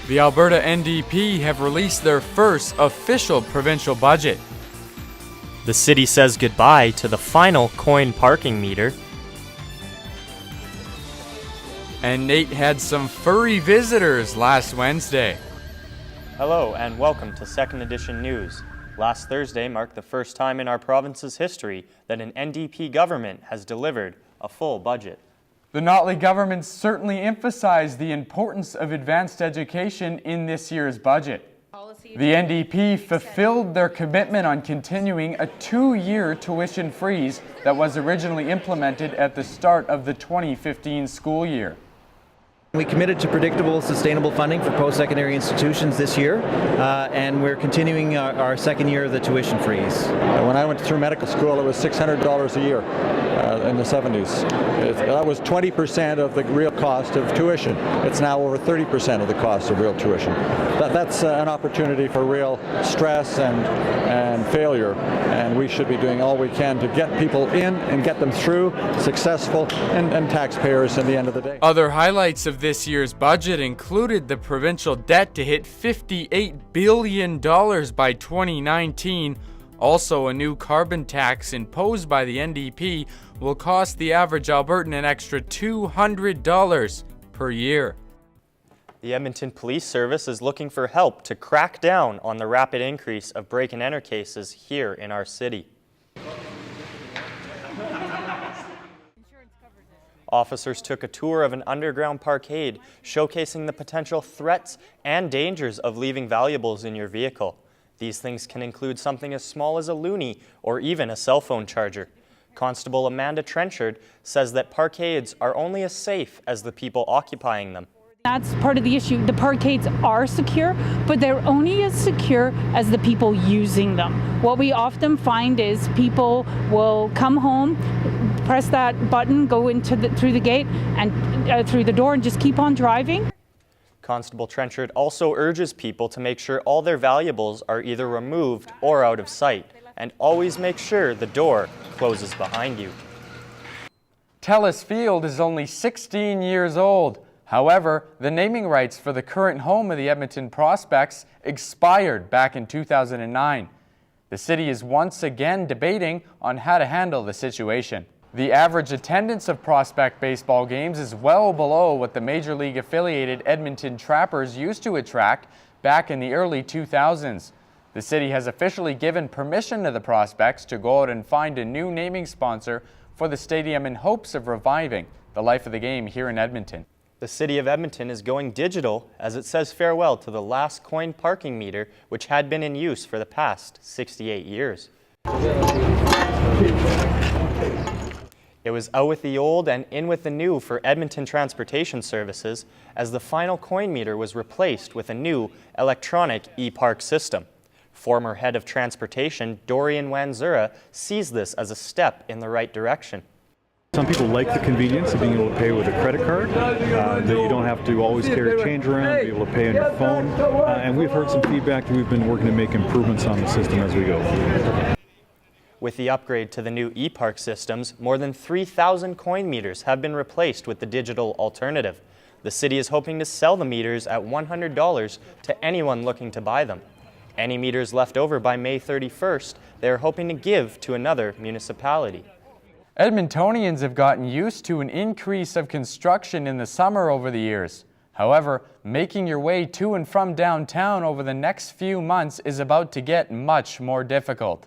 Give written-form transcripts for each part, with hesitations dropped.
The Alberta NDP have released their first official provincial budget. The city says goodbye to the final coin parking meter. And NAIT had some furry visitors last Wednesday. Hello and welcome to Second Edition News. Last Thursday marked the first time in our province's history that an NDP government has delivered a full budget. The Notley government certainly emphasized the importance of advanced education in this year's budget. The NDP fulfilled their commitment on continuing a 2-year tuition freeze that was originally implemented at the start of the 2015 school year. We committed to predictable, sustainable funding for post-secondary institutions this year, and we're continuing our second year of the tuition freeze. When I went through medical school, it was $600 a year in the 70s. That was 20% of the real cost of tuition. It's now over 30% of the cost of real tuition. That's an opportunity for real stress and failure, and we should be doing all we can to get people in and get them through successful and taxpayers in the end of the day. Other highlights of this year's budget included the provincial debt to hit $58 billion by 2019. Also, a new carbon tax imposed by the NDP will cost the average Albertan an extra $200 per year. The Edmonton Police Service is looking for help to crack down on the rapid increase of break-and-enter cases here in our city. Officers took a tour of an underground parkade, showcasing the potential threats and dangers of leaving valuables in your vehicle. These things can include something as small as a loonie or even a cell phone charger. Constable Amanda Trenchard says that parkades are only as safe as the people occupying them. That's part of the issue. The parkades are secure, but they're only as secure as the people using them. What we often find is people will come home, press that button, go through the gate and through the door and just keep on driving. Constable Trenchard also urges people to make sure all their valuables are either removed or out of sight, and always make sure the door closes behind you. Telus Field is only 16 years old. However, the naming rights for the current home of the Edmonton Prospects expired back in 2009. The city is once again debating on how to handle the situation. The average attendance of Prospect baseball games is well below what the Major League affiliated Edmonton Trappers used to attract back in the early 2000s. The city has officially given permission to the Prospects to go out and find a new naming sponsor for the stadium in hopes of reviving the life of the game here in Edmonton. The City of Edmonton is going digital as it says farewell to the last coin parking meter, which had been in use for the past 68 years. It was out with the old and in with the new for Edmonton Transportation Services as the final coin meter was replaced with a new electronic e-park system. Former head of transportation Dorian Wanzura sees this as a step in the right direction. Some people like the convenience of being able to pay with a credit card, that you don't have to always carry change around, be able to pay on your phone, and we've heard some feedback that we've been working to make improvements on the system as we go. With the upgrade to the new e-park systems, more than 3,000 coin meters have been replaced with the digital alternative. The city is hoping to sell the meters at $100 to anyone looking to buy them. Any meters left over by May 31st, they are hoping to give to another municipality. Edmontonians have gotten used to an increase of construction in the summer over the years. However, making your way to and from downtown over the next few months is about to get much more difficult.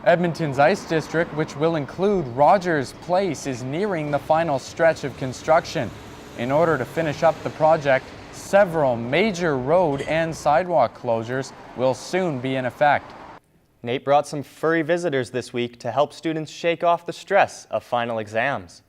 Edmonton's Ice District, which will include Rogers Place, is nearing the final stretch of construction. In order to finish up the project, several major road and sidewalk closures will soon be in effect. NAIT brought some furry visitors this week to help students shake off the stress of final exams.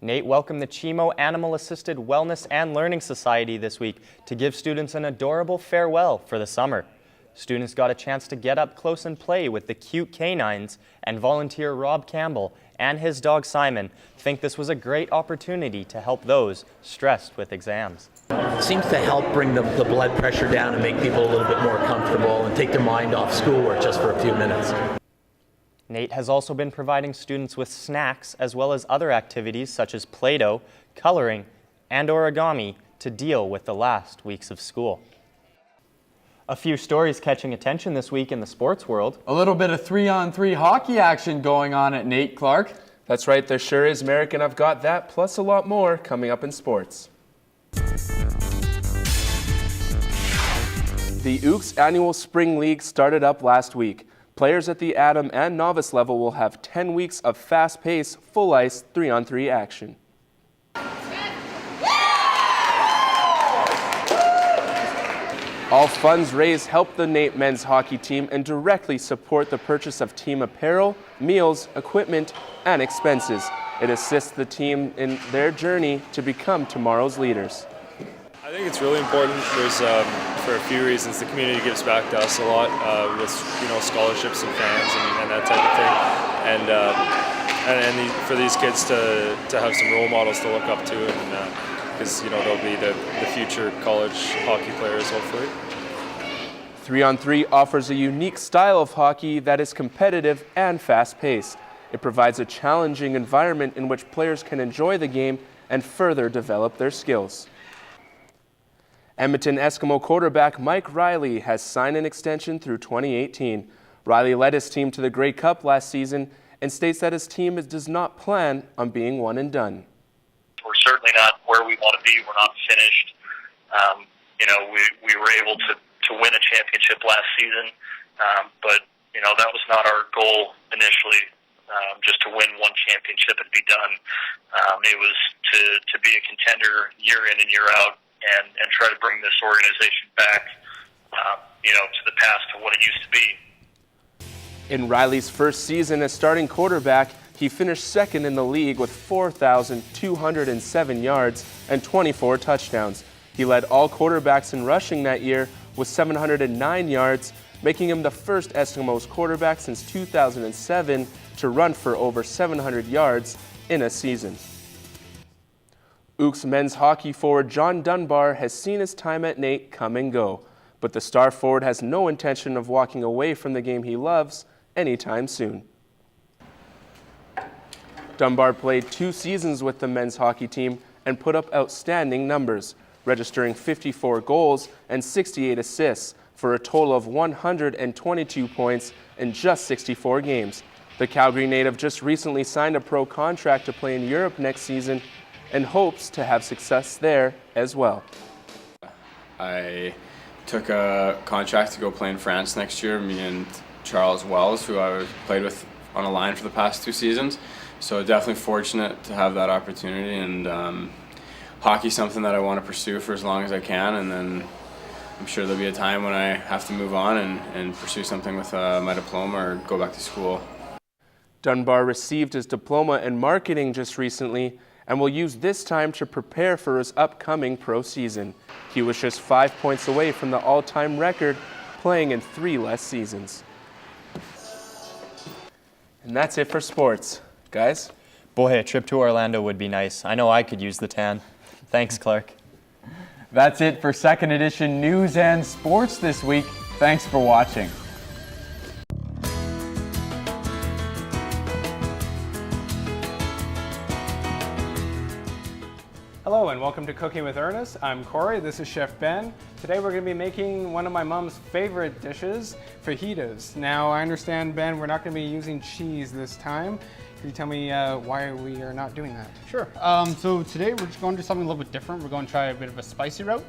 NAIT welcomed the Chimo Animal Assisted Wellness and Learning Society this week to give students an adorable farewell for the summer. Students got a chance to get up close and play with the cute canines, and volunteer Rob Campbell and his dog Simon think this was a great opportunity to help those stressed with exams. It seems to help bring the blood pressure down and make people a little bit more comfortable and take their mind off schoolwork just for a few minutes. NAIT has also been providing students with snacks as well as other activities such as Play-Doh, coloring, and origami to deal with the last weeks of school. A few stories catching attention this week in the sports world. A little bit of 3-on-3 hockey action going on at NAIT, Clark. That's right, there sure is, Merrick, and I've got that plus a lot more coming up in sports. The Ooks Annual Spring League started up last week. Players at the Atom and Novice level will have 10 weeks of fast-paced, full-ice 3-on-3 action. All funds raised help the NAIT men's hockey team and directly support the purchase of team apparel, meals, equipment, and expenses. It assists the team in their journey to become tomorrow's leaders. I think it's really important. There's for a few reasons. The community gives back to us a lot with scholarships and fans and that type of thing. And for these kids to have some role models to look up to, and because they'll be the future college hockey players hopefully. 3-on-3 offers a unique style of hockey that is competitive and fast-paced. It provides a challenging environment in which players can enjoy the game and further develop their skills. Edmonton Eskimo quarterback Mike Riley has signed an extension through 2018. Riley led his team to the Grey Cup last season and states that his team does not plan on being one and done. We're certainly not where we want to be. We're not finished. We were able to win a championship last season, but that was not our goal initially. Just to win one championship and be done. It was to be a contender year in and year out. And try to bring this organization back, to the past, to what it used to be. In Riley's first season as starting quarterback, he finished second in the league with 4,207 yards and 24 touchdowns. He led all quarterbacks in rushing that year with 709 yards, making him the first Eskimos quarterback since 2007 to run for over 700 yards in a season. Ooks men's hockey forward John Dunbar has seen his time at NAIT come and go, but the star forward has no intention of walking away from the game he loves anytime soon. Dunbar played 2 seasons with the men's hockey team and put up outstanding numbers, registering 54 goals and 68 assists for a total of 122 points in just 64 games. The Calgary native just recently signed a pro contract to play in Europe next season and hopes to have success there as well. I took a contract to go play in France next year, me and Charles Wells, who I played with on a line for the past 2 seasons. So definitely fortunate to have that opportunity, and hockey's something that I want to pursue for as long as I can, and then I'm sure there'll be a time when I have to move on and pursue something with my diploma or go back to school. Dunbar received his diploma in marketing just recently and will use this time to prepare for his upcoming pro season. He was just 5 points away from the all-time record, playing in 3 less seasons. And that's it for sports. Guys? Boy, a trip to Orlando would be nice. I know I could use the tan. Thanks, Clark. That's it for second edition news and sports this week. Thanks for watching. Hello and welcome to Cooking with Ernest. I'm Corey, this is Chef Ben. Today we're going to be making one of my mom's favorite dishes, fajitas. Now I understand, Ben, we're not going to be using cheese this time. Can you tell me why we are not doing that? Sure. So today we're just going to do something a little bit different. We're going to try a bit of a spicy route.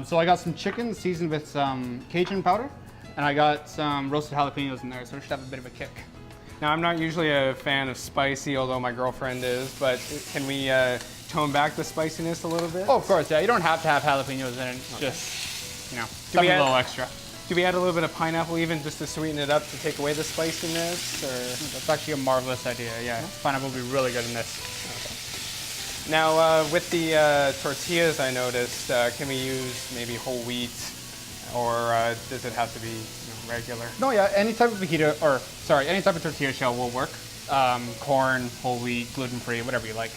So I got some chicken seasoned with some Cajun powder, and I got some roasted jalapenos in there, so it should have a bit of a kick. Now I'm not usually a fan of spicy, although my girlfriend is, but can we tone back the spiciness a little bit? Oh, of course, yeah. You don't have to have jalapenos in it. Just, something a little extra. Do we add a little bit of pineapple even just to sweeten it up to take away the spiciness? Or? That's actually a marvelous idea, yeah. Pineapple will be really good in this. Okay. Now, with the tortillas I noticed, can we use maybe whole wheat, or does it have to be regular? No, yeah, any type of any type of tortilla shell will work. Corn, whole wheat, gluten-free, whatever you like.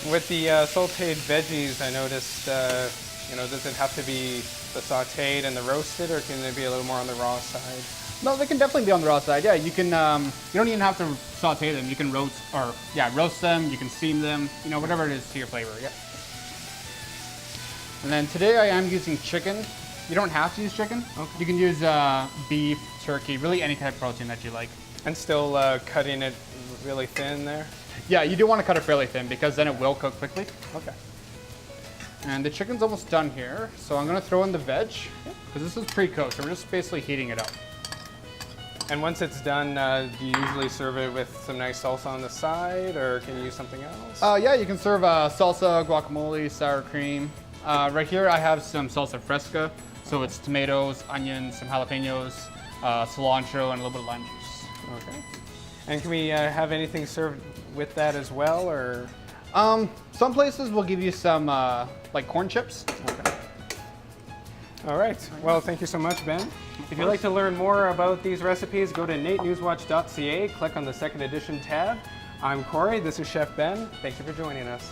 With the sauteed veggies, I noticed, does it have to be the sauteed and the roasted, or can it be a little more on the raw side? No, they can definitely be on the raw side. Yeah, you can. You don't even have to saute them. You can roast them. You can steam them. You know, whatever it is to your flavor. Yeah. And then today I am using chicken. You don't have to use chicken. Okay. You can use beef, turkey, really any type of protein that you like. And still cutting it really thin there? Yeah, you do want to cut it fairly thin because then it will cook quickly. Okay. And the chicken's almost done here, so I'm going to throw in the veg because this is pre-cooked, so we're just basically heating it up. And once it's done, do you usually serve it with some nice salsa on the side, or can you use something else? Yeah, you can serve salsa, guacamole, sour cream. Right here I have some salsa fresca, so it's tomatoes, onions, some jalapenos, cilantro, and a little bit of lime juice. Okay. And can we have anything served with that as well, or? Some places will give you some like corn chips. Okay. All right. Well, thank you so much, Ben. If you'd like to learn more about these recipes, go to naitnewswatch.ca, click on the second edition tab. I'm Corey, this is Chef Ben. Thank you for joining us.